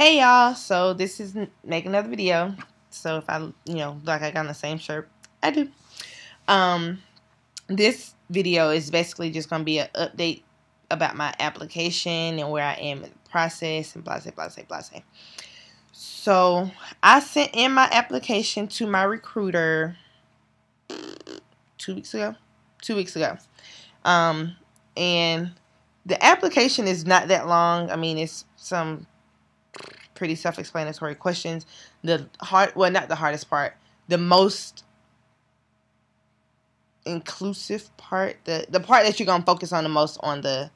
Hey y'all, so this is make another video. So if I, like I got on the same shirt, I do. This video is basically just gonna be an update about my application and where I am in the process and blah blah blah blah. So I sent in my application to my recruiter 2 weeks ago. 2 weeks ago. And the application is not that long. I mean, it's some pretty self-explanatory questions. Well, not the hardest part, the most inclusive part, the part that you're going to focus on the most on the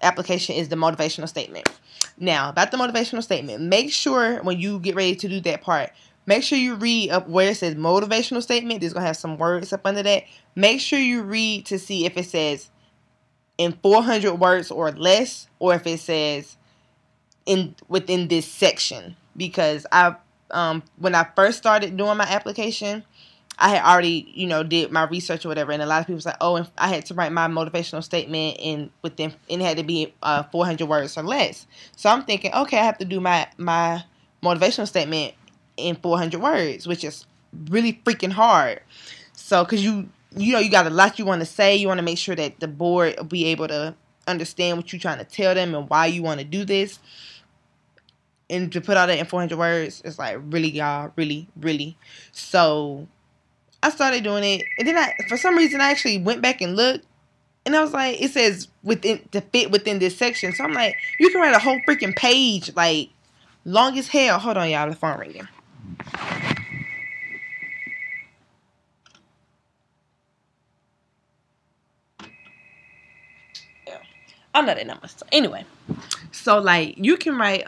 application is the motivational statement. Now, about the motivational statement, make sure when you get ready to do that part, make sure you read up where it says motivational statement. There's going to have some words up under that. Make sure you read to see if it says in 400 words or less, or if it says within this section, because when I first started doing my application, I had already did my research or whatever, and a lot of people was like, oh, and I had to write my motivational statement and it had to be 400 words or less. So I'm thinking, okay, I have to do my motivational statement in 400 words, which is really freaking hard. So because you got a lot you want to say, you want to make sure that the board will be able to understand what you're trying to tell them and why you want to do this. And to put all that in 400 words, it's like, really, y'all, really. So I started doing it, and then for some reason, I actually went back and looked, and I was like, it says to fit within this section. So I'm like, you can write a whole freaking page, like, long as hell. Hold on, y'all, the phone ringing. Yeah, I'm not that number. So anyway, so like, you can write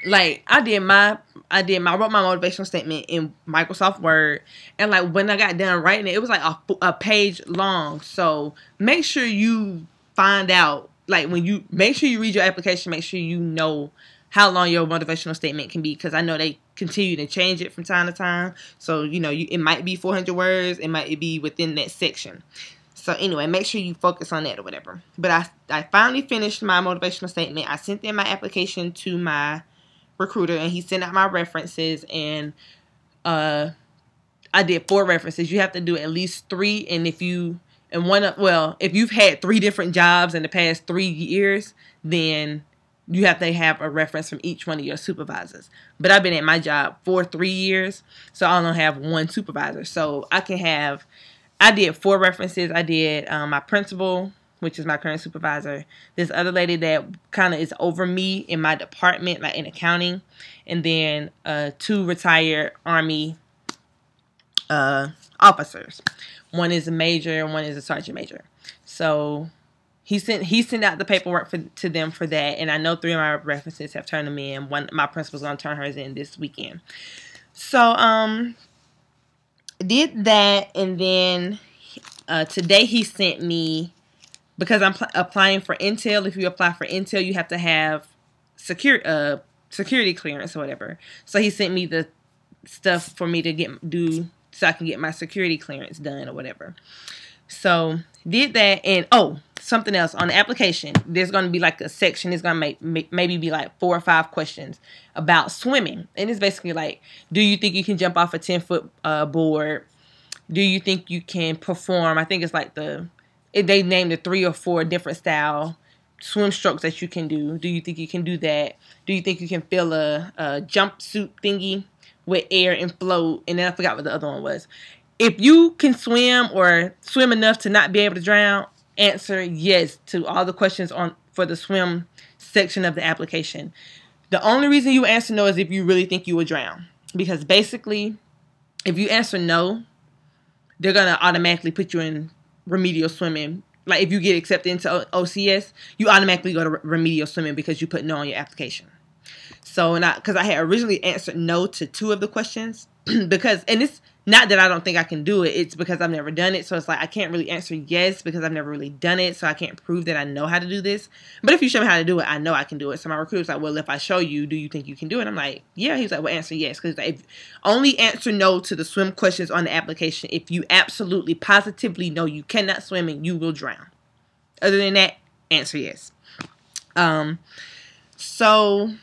like I wrote my motivational statement in Microsoft Word, and like when I got done writing it, it was like a page long. So make sure you find out, like make sure you read your application, make sure you know how long your motivational statement can be, because I know they continue to change it from time to time. So it might be 400 words, it might be within that section. So anyway, make sure you focus on that or whatever. But I finally finished my motivational statement. I sent in my application to my recruiter, and he sent out my references, and I did 4 references. You have to do at least 3, and if you've had 3 different jobs in the past 3 years, then you have to have a reference from each one of your supervisors. But I've been at my job for 3 years, so I only have 1 supervisor. So I did 4 references. I did my principal, which is my current supervisor, this other lady that kind of is over me in my department, like in accounting, and then 2 retired Army officers. One is a major and one is a sergeant major. So he sent out the paperwork to them for that, and I know 3 of my references have turned them in. My principal's gonna turn hers in this weekend. So did that, and then today he sent me, because I'm applying for Intel. If you apply for Intel, you have to have security clearance or whatever. So he sent me the stuff for me to do so I can get my security clearance done or whatever. So did that, and something else on the application. There's going to be like a section. It's going to maybe be like 4 or 5 questions about swimming, and it's basically like, do you think you can jump off a 10-foot board? Do you think you can perform? I think it's like they named the 3 or 4 different style swim strokes that you can do. Do you think you can do that? Do you think you can fill a jumpsuit thingy with air and float? And then I forgot what the other one was. If you can swim or swim enough to not be able to drown, answer yes to all the questions for the swim section of the application. The only reason you answer no is if you really think you will drown. Because basically, if you answer no, they're going to automatically put you in remedial swimming. Like if you get accepted into OCS, you automatically go to remedial swimming because you put no on your application. So because I had originally answered no to 2 of the questions, and it's not that I don't think I can do it, it's because I've never done it. So it's like I can't really answer yes because I've never really done it, so I can't prove that I know how to do this. But if you show me how to do it, I know I can do it. So my recruiter's like, well, if I show you, do you think you can do it? I'm like, yeah. He's like, well, answer yes, because like, only answer no to the swim questions on the application if you absolutely positively know you cannot swim and you will drown. Other than that, answer yes. So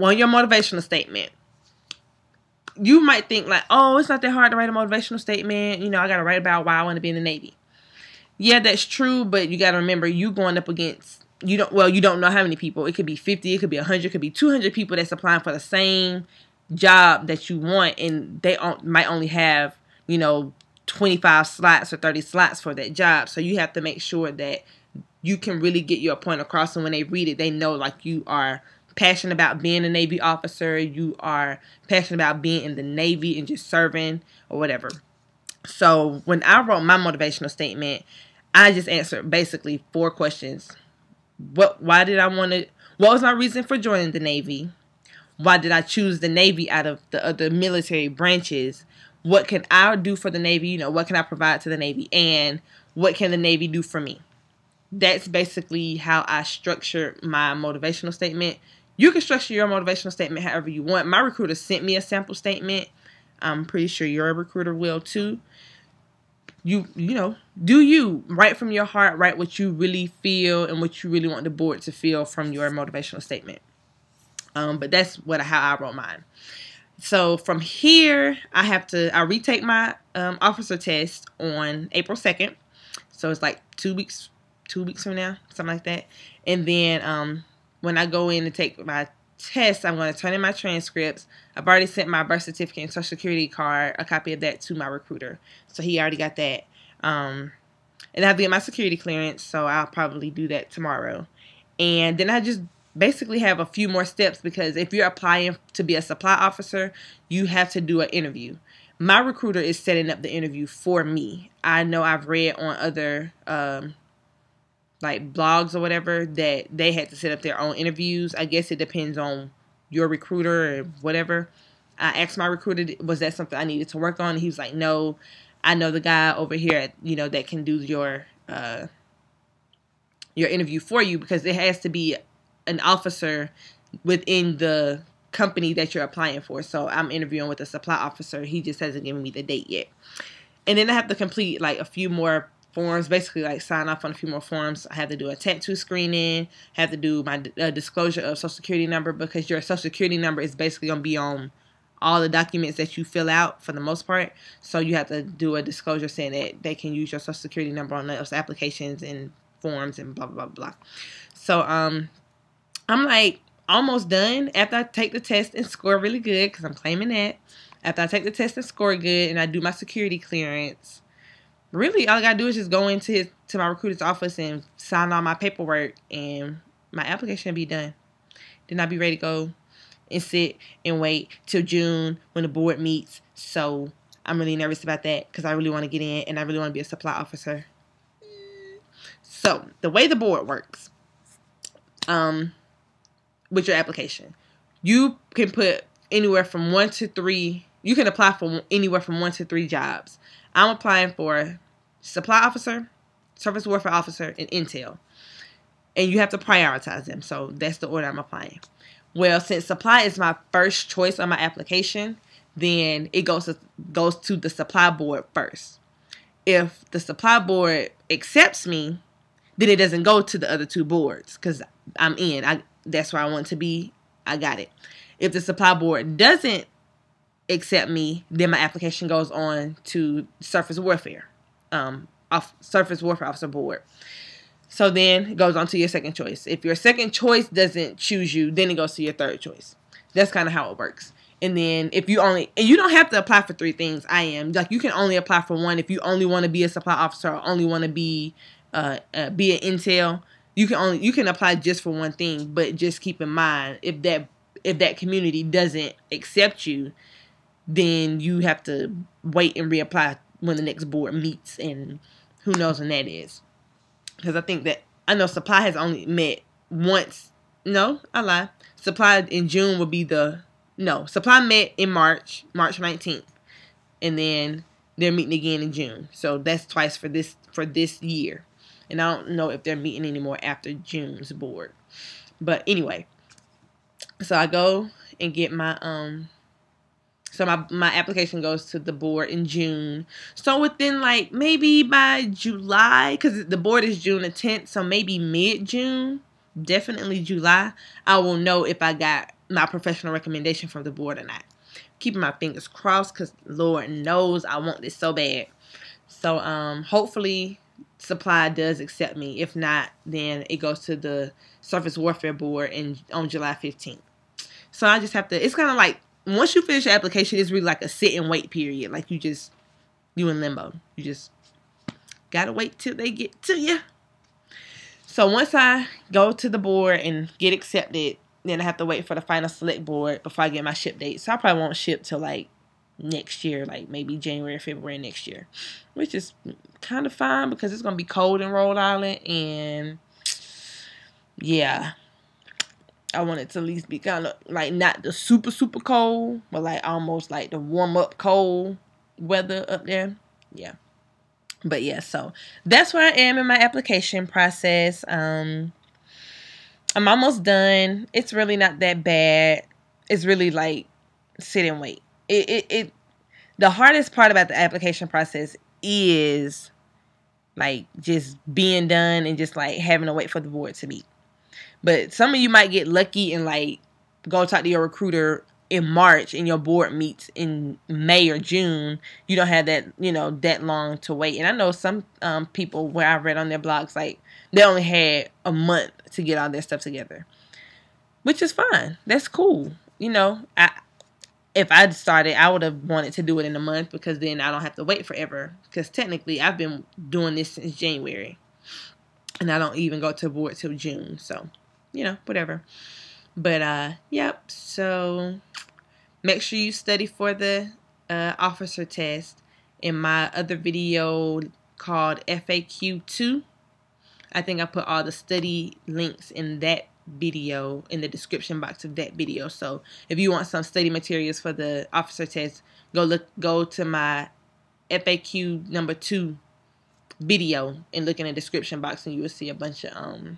your motivational statement. You might think like, oh, it's not that hard to write a motivational statement. You know, I got to write about why I want to be in the Navy. Yeah, that's true, but you got to remember, you going up against, you don't know how many people. It could be 50, it could be 100, it could be 200 people that's applying for the same job that you want, and they might only have, 25 slots or 30 slots for that job. So you have to make sure that you can really get your point across, and when they read it, they know like you are passionate about being a Navy officer, you are passionate about being in the Navy and just serving or whatever. So when I wrote my motivational statement, I just answered basically 4 questions. What was my reason for joining the Navy? Why did I choose the Navy out of the other military branches? What can I do for the Navy? What can I provide to the Navy? And what can the Navy do for me? That's basically how I structured my motivational statement. You can structure your motivational statement however you want. My recruiter sent me a sample statement. I'm pretty sure your recruiter will too. Do you write from your heart, write what you really feel and what you really want the board to feel from your motivational statement. But that's how I wrote mine. So from here, I retake my officer test on April 2nd. So it's like 2 weeks from now, something like that. And then when I go in to take my test, I'm going to turn in my transcripts. I've already sent my birth certificate and social security card, a copy of that, to my recruiter. So he already got that. And I have to get my security clearance, so I'll probably do that tomorrow. And then I just basically have a few more steps, because if you're applying to be a supply officer, you have to do an interview. My recruiter is setting up the interview for me. I know I've read on other like blogs or whatever that they had to set up their own interviews. I guess it depends on your recruiter or whatever. I asked my recruiter, was that something I needed to work on? And he was like, no, I know the guy over here, that can do your interview for you, because it has to be an officer within the company that you're applying for. So I'm interviewing with a supply officer. He just hasn't given me the date yet. And then I have to complete like a few more forms, basically like sign off on a few more forms. I have to do a tattoo screening, have to do my disclosure of social security number, because your social security number is basically going to be on all the documents that you fill out for the most part. So you have to do a disclosure saying that they can use your social security number on those applications and forms and blah, blah, blah. So I'm like almost done after I take the test and score really good, because I'm claiming that. After I take the test and score good and I do my security clearance, really all I got to do is just go into my recruiter's office and sign all my paperwork, and my application will be done. Then I'll be ready to go and sit and wait till June when the board meets. So I'm really nervous about that, because I really want to get in and I really want to be a supply officer. So the way the board works, with your application, you can put anywhere from 1 to 3. You can apply for anywhere from 1 to 3 jobs. I'm applying for supply officer, surface warfare officer, and intel. And you have to prioritize them. So that's the order I'm applying. Well, since supply is my first choice on my application, then it goes to the supply board first. If the supply board accepts me, then it doesn't go to the other 2 boards, because I'm in. That's where I want to be. I got it. If the supply board doesn't accept me, then my application goes on to surface warfare officer board. So then it goes on to your second choice. If your second choice doesn't choose you, then it goes to your third choice. That's kind of how it works. And then if you don't have to apply for 3 things. You can only apply for 1 if you only want to be a supply officer or only want to be an intel. You can apply just for 1 thing, but just keep in mind, if that community doesn't accept you, then you have to wait and reapply when the next board meets, and who knows when that is. Because I know supply has only met once. No, I lie. Supply in June will be supply met in March 19th. And then they're meeting again in June. So that's twice for this year. And I don't know if they're meeting anymore after June's board. But anyway, so I go and get my my application goes to the board in June. So within like maybe by July, because the board is June the 10th, so maybe mid-June, definitely July, I will know if I got my professional recommendation from the board or not. Keeping my fingers crossed because Lord knows I want this so bad. So hopefully Supply does accept me. If not, then it goes to the Surface Warfare Board on July 15th. So I just have to, it's kind of like, once you finish your application, it's really like a sit and wait period. Like you in limbo. You just gotta wait till they get to you. So once I go to the board and get accepted, then I have to wait for the final select board before I get my ship date. So I probably won't ship till like next year, like maybe January, February next year, which is kind of fine because it's going to be cold in Rhode Island. And yeah, I want it to at least be kind of like not the super, super cold, but like almost like the warm up cold weather up there. Yeah. But yeah, so that's where I am in my application process. I'm almost done. It's really not that bad. It's really like sit and wait. The hardest part about the application process is like just being done and just like having to wait for the board to meet. But some of you might get lucky and like go talk to your recruiter in March and your board meets in May or June. You don't have that, that long to wait. And I know some people where I've read on their blogs, like they only had a month to get all their stuff together, which is fine. That's cool. If I'd started, I would have wanted to do it in a month because then I don't have to wait forever. Because technically, I've been doing this since January. And I don't even go to board till June. So, whatever. But, yep. So, make sure you study for the officer test. In my other video called FAQ 2, I think I put all the study links in that video in the description box of that video. So if you want some study materials for the officer test, go to my FAQ number 2 video and look in the description box and you will see a bunch of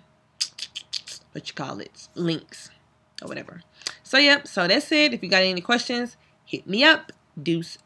links or whatever. So yep, so that's it. If you got any questions, hit me up. Deuce.